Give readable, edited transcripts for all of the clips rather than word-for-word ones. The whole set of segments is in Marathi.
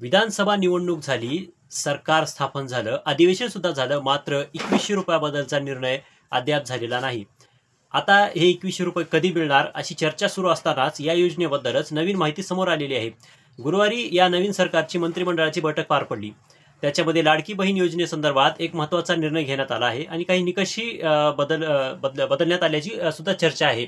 विधानसभा निवडणूक झाली, सरकार स्थापन झालं, अधिवेशन सुद्धा झालं, मात्र ₹2100 बद्दलचा निर्णय अद्याप झालेला नाही. आता हे ₹2100 कधी मिळणार अशी चर्चा सुरू असतानाच या योजनेबद्दलच नवीन माहिती समोर आलेली आहे. गुरुवारी या नवीन सरकारची मंत्रिमंडळाची बैठक पार पडली. त्याच्यामध्ये लाडकी बहीण योजनेसंदर्भात एक महत्त्वाचा निर्णय घेण्यात आला आहे आणि काही निकषही बदलण्यात आल्याची सुद्धा चर्चा आहे.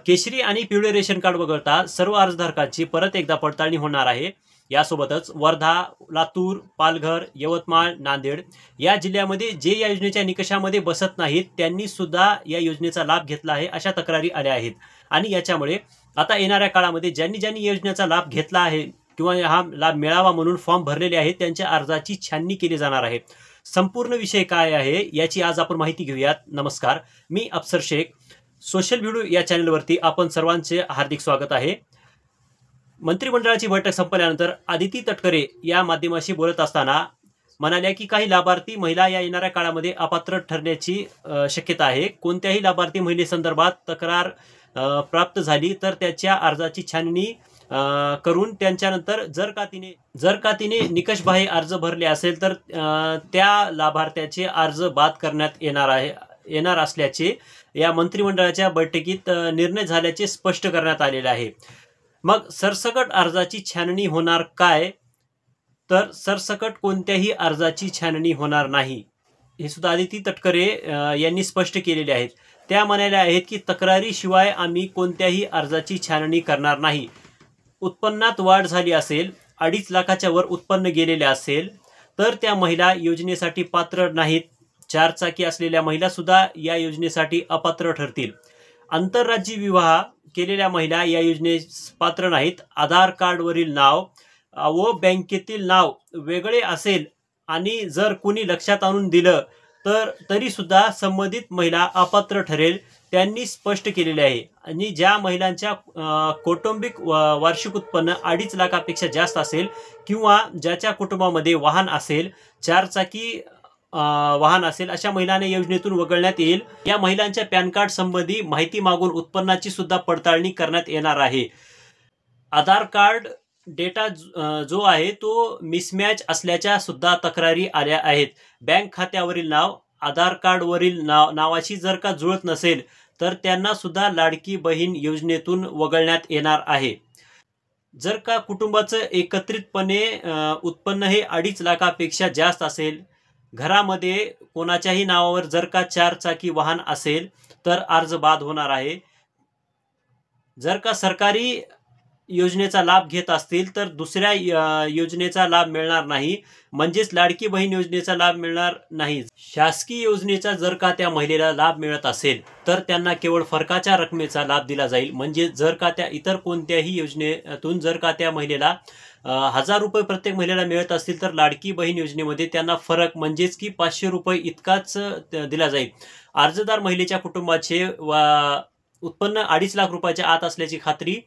केशरी आणि पिवळे रेशन कार्ड वगळता सर्व अर्जधारकांची परत एकदा पडताळणी होणार आहे. यासोबतच वर्धा, लातूर, पालघर, यवतमाळ, नांदेड या जिल्ह्यामध्ये जे या योजनेच्या निकषामध्ये बसत नाहीत त्यांनी सुद्धा या योजनेचा लाभ घेतला आहे अशा तक्रारी आल्या आहेत. आणि याच्यामुळे आता येणाऱ्या काळामध्ये ज्यांनी ज्यांनी योजनेचा लाभ घेतला आहे किंवा हा लाभ मिळावा म्हणून फॉर्म भरलेले आहेत त्यांच्या अर्जाची छाननी केली जाणार आहे. संपूर्ण विषय काय आहे याची आज आपण माहिती घेऊयात. नमस्कार, मी अफसर शेख. सोशल व्हिडिओ या चॅनलवरती आपण सर्वांचे हार्दिक स्वागत आहे. मंत्रिमंडळाची बैठक संपल्यानंतर आदिती तटकरे या माध्यमाशी बोलत असताना म्हणाल्या की काही लाभार्थी महिला या येणाऱ्या काळामध्ये अपात्र ठरण्याची शक्यता आहे. कोणत्याही लाभार्थी महिलेसंदर्भात तक्रार प्राप्त झाली तर त्याच्या अर्जाची छाननी करून त्यांच्यानंतर जर का तिने निकषबाह्य अर्ज भरले असेल तर त्या लाभार्थ्याचे अर्ज बाद करण्यात येणार असल्याचे या मंत्रिमंडळाच्या बैठकीत निर्णय झाल्याचे स्पष्ट करण्यात आलेले आहे. मग सरसकट अर्जाची छाननी होणार काय? तर सरसकट कोणत्याही अर्जाची छाननी होणार नाही हे सुद्धा आदिती तटकरे यांनी स्पष्ट केलेले आहेत. त्या म्हणाल्या आहेत की तक्रारीशिवाय आम्ही कोणत्याही अर्जाची छाननी करणार नाही. उत्पन्नात वाढ झाली असेल, 2.5 लाखाच्या वर उत्पन्न गेलेले असेल तर त्या महिला योजनेसाठी पात्र नाहीत. 4 चाकी असलेल्या महिला सुद्धा या योजनेसाठी अपात्र ठरतील. आंतरराज्य विवाह केलेल्या महिला या योजनेस पात्र नाहीत. आधार कार्डवरील नाव व बँकेतील नाव वेगळे असेल आणि जर कुणी लक्षात आणून दिलं तर तरी सुद्धा संबंधित महिला अपात्र ठरेल त्यांनी स्पष्ट केलेले आहे. आणि ज्या महिलांच्या कौटुंबिक वार्षिक उत्पन्न 2.5 लाखापेक्षा जास्त असेल किंवा ज्याच्या कुटुंबामध्ये वाहन असेल, 4 चाकी वाहन असेल, अशा महिलांना योजनेतून वगळण्यात येईल. या महिलांच्या पॅन कार्ड संबंधी माहिती मागून उत्पन्नाची सुद्धा पडताळणी करण्यात येणार आहे. आधार कार्ड डेटा जो आहे तो मिसमॅच असल्याच्या सुद्धा तक्रारी आल्या आहेत. बँक खात्यावरील नाव आधार कार्डवरील नावाशी जर का जुळत नसेल तर त्यांना सुद्धा लाडकी बहीण योजनेतून वगळण्यात येणार आहे. जर का कुटुंबाचं एकत्रितपणे उत्पन्न हे 2.5 लाखापेक्षा जास्त असेल, घरामध्ये कोणाच्याही नावावर जर का 4 चाकी वाहन असेल तर अर्ज बाद होणार आहे. जर का सरकारी योजनेचा लाभ घेत असतील तर दुसऱ्या योजनेचा लाभ मिळणार नाही, म्हणजेच लाडकी बहीण योजनेचा लाभ मिळणार नाही. शासकीय योजनेचा जर का त्या महिलेला लाभ मिळत असेल तर त्यांना केवळ फरकाच्या रकमेचा लाभ दिला जाईल. म्हणजे जर का त्या इतर कोणत्याही योजनेतून जर का त्या महिलेला ₹1000 प्रत्येक महिलेला मिळत असतील तर लाडकी बहीण योजनेमध्ये त्यांना फरक म्हणजेच की ₹500 इतकाच दिला जाईल. अर्जदार महिलेच्या कुटुंबाचे उत्पन्न 2.5 लाख रुपयाच्या आत असल्याची खात्री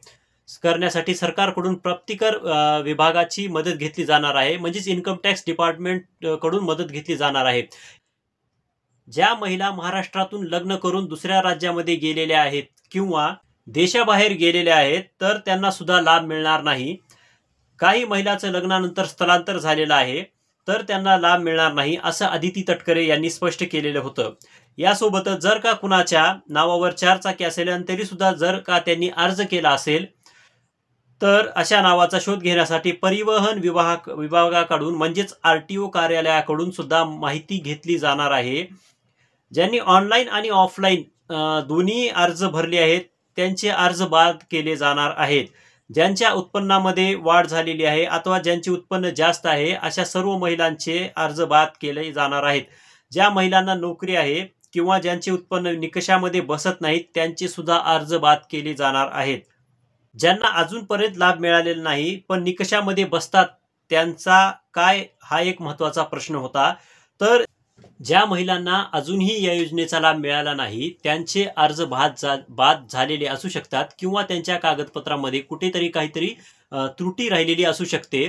करण्यासाठी सरकारकडून प्राप्तिकर विभागाची मदत घेतली जाणार आहे. म्हणजेच इन्कम टॅक्स डिपार्टमेंट कडून मदत घेतली जाणार आहे. ज्या महिला महाराष्ट्रातून लग्न करून दुसऱ्या राज्यामध्ये गेलेल्या आहेत किंवा देशाबाहेर गेलेल्या आहेत तर त्यांना सुद्धा लाभ मिळणार नाही. काही महिलांचं लग्नानंतर स्थलांतर झालेलं आहे तर त्यांना लाभ मिळणार नाही असं आदिती तटकरे यांनी स्पष्ट केलेलं होतं. यासोबतच जर का कुणाच्या नावावर 4 चाकी असेल आणि तरी सुद्धा जर का त्यांनी अर्ज केला असेल तर अशा नावाचा शोध घेण्यासाठी परिवहन विभागाकडून म्हणजेच RTO कार्यालयाकडून सुद्धा माहिती घेतली जाणार आहे. ज्यांनी ऑनलाईन आणि ऑफलाईन दोन्ही अर्ज भरले आहेत त्यांचे अर्ज बाद केले जाणार आहेत. ज्यांच्या उत्पन्नामध्ये वाढ झालेली आहे अथवा ज्यांचे उत्पन्न जास्त आहे अशा सर्व महिलांचे अर्ज बाद केले जाणार आहेत. ज्या महिलांना नोकरी आहे किंवा ज्यांचे उत्पन्न निकषामध्ये बसत नाहीत त्यांचे सुद्धा अर्ज बाद केले जाणार आहेत. ज्यांना अजूनपर्यंत लाभ मिळालेला नाही पण निकषामध्ये बसतात त्यांचा काय, हा एक महत्त्वाचा प्रश्न होता. तर ज्या महिलांना अजूनही या योजनेचा लाभ मिळाला नाही त्यांचे अर्ज बाद झालेले असू शकतात किंवा त्यांच्या कागदपत्रामध्ये कुठेतरी काहीतरी त्रुटी राहिलेली असू शकते.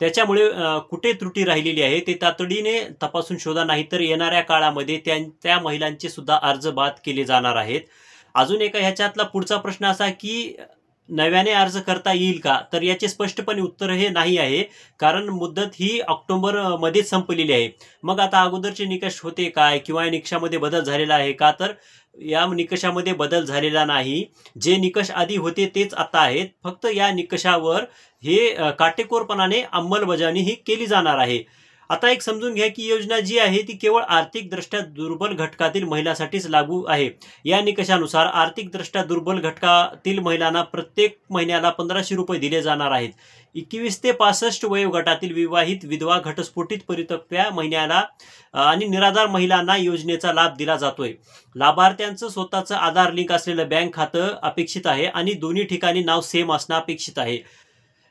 त्याच्यामुळे कुठे त्रुटी राहिलेली आहे ते तातडीने तपासून शोधा, नाहीतर येणाऱ्या काळामध्ये त्या महिलांचे सुद्धा अर्ज बाद केले जाणार आहेत. अजून एका ह्याच्यातला पुढचा प्रश्न असा की नव्याने अर्ज करता येईल का, तर याचे स्पष्टपणे उत्तर हे नाही आहे. कारण मुदत ही ऑक्टोबर मध्येच संपलेली आहे. मग आता अगोदरचे निकष होते काय, किंवा या निकषामध्ये बदल झालेला आहे का, तर या निकषामध्ये बदल झालेला नाही. जे निकष आधी होते तेच आता आहेत. फक्त या निकषावर हे काटेकोरपणाने अंमलबजावणी ही केली जाणार आहे. आता एक समजून घ्या की योजना जी आहे ती केवळ आर्थिकदृष्ट्या दुर्बल घटकातील महिलांसाठीच लागू आहे. या निकषानुसार आर्थिकदृष्ट्या दुर्बल घटकातील महिलांना प्रत्येक महिन्याला 1500 रुपये दिले जाणार आहेत. 21 ते 65 वयोगटातील विवाहित, विधवा, घटस्फोटित, परितक्त्या महिन्याला आणि निराधार महिलांना योजनेचा लाभ दिला जातोय. लाभार्थ्यांचं स्वतःचं आधार लिंक असलेलं बँक खातं अपेक्षित आहे आणि दोन्ही ठिकाणी नाव सेम असणं अपेक्षित आहे.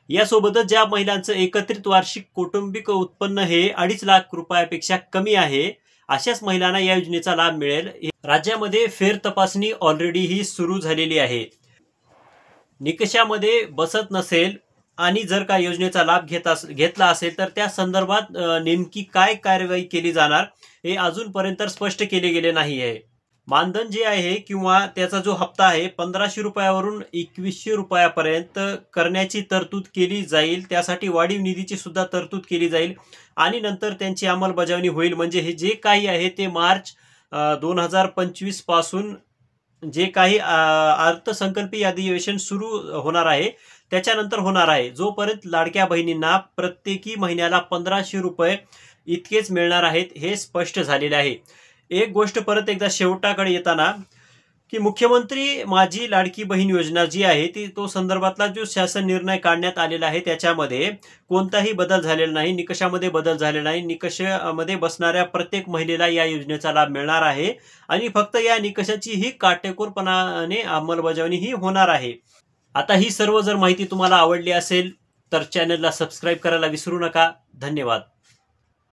यासोबतच ज्या महिलांचं एकत्रित वार्षिक कौटुंबिक उत्पन्न हे 2.5 लाख रुपयापेक्षा कमी आहे, अशाच महिलांना या योजनेचा लाभ मिळेल. राज्यामध्ये फेर तपासणी ऑलरेडी ही सुरू झालेली आहे. निकषामध्ये बसत नसेल आणि जर का योजनेचा लाभ घेतला असेल तर त्या संदर्भात नेमकी काय कार्यवाही केली जाणार हे अजूनपर्यंत स्पष्ट केले गेले नाही आहे. मानधन जे आहे किंवा त्याचा जो हप्ता आहे 1500 रुपयावरून 2100 रुपयापर्यंत करण्याची तरतूद केली जाईल. त्यासाठी वाढीव निधीची सुद्धा तरतूद केली जाईल आणि नंतर त्यांची अंमलबजावणी होईल. म्हणजे हे जे काही आहे ते मार्च 2025 पासून जे काही अर्थसंकल्पीय अधिवेशन सुरू होणार आहे त्याच्यानंतर होणार आहे. जोपर्यंत लाडक्या बहिणींना प्रत्येकी महिन्याला 1500 रुपये इतकेच मिळणार आहेत हे स्पष्ट झालेले आहे. एक गोष्ट परत एकदा शेवटाकडे येताना की मुख्यमंत्री माझी लाडकी बहीण योजना जी आहे ती तो संदर्भातला जो शासन निर्णय काढण्यात आलेला आहे त्याच्यामध्ये कोणताही बदल झालेला नाही. निकषामध्ये बदल झालेला नाही. निकषामध्ये बसणाऱ्या प्रत्येक महिलेला या योजनेचा लाभ मिळणार आहे आणि फक्त या निकषाची ही काटेकोरपणाने अंमलबजावणी ही होणार आहे. आता ही सर्व जर माहिती तुम्हाला आवडली असेल तर चॅनलला सबस्क्राईब करायला विसरू नका. धन्यवाद.